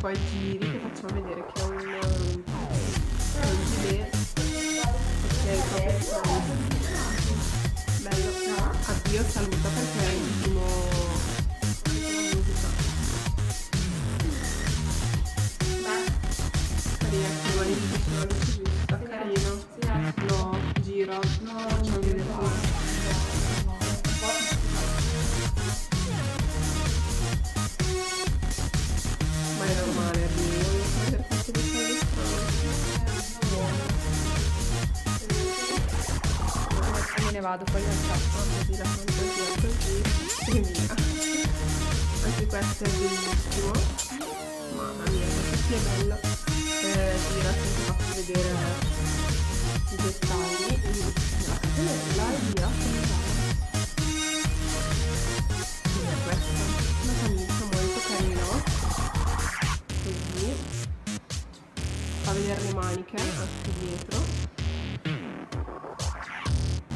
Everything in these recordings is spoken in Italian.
poi giri, che facciamo vedere che è un gilet, ok, proprio bello. Addio, saluta perché è l'ultimo musica. Carina, che rimane di piacere la luce giusta, carino. No, gira, facciamo vedere come. Ma è normale, arrivo, devo vedere questi dettagli strani. Me ne vado, poi faccio Così la fantasia così e via. Anche questo è bellissimo. Mamma mia, questo sì è bello. Gira, se ti faccio vedere i dettagli. La catenella e via. Questa è una camicia molto carina. Così. Fa vedere le maniche anche dietro.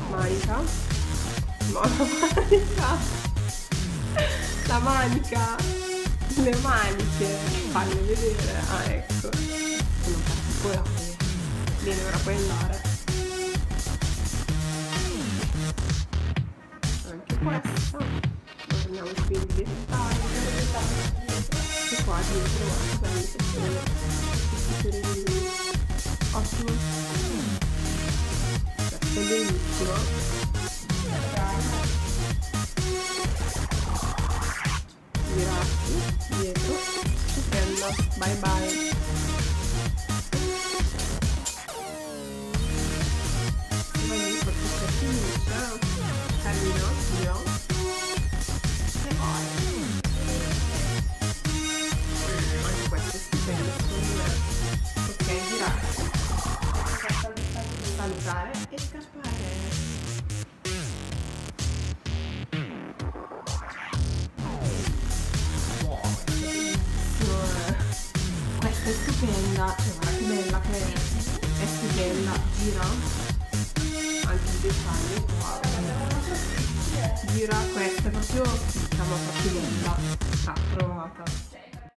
Manica. No, la manica, le maniche, falle vedere. Ah, ecco, sono particolari. Bene, ora puoi andare. Anche questa, torniamo qui in dettaglio. E qua dietro, guarda, belli che sono questi fiorellini. Ottimo. Questo è bellissimo. Girarsi dietro, stupendo, bye bye. Vai lì, forse si finisce, carino, io. E poi anche questo è stupendo, ok, girarsi, salutare e scappare. Questa è stupenda, cioè guarda che bella che è stupenda, gira anche i dettagli, wow. Gira, questa è proprio, diciamo, proprio bella, approvata.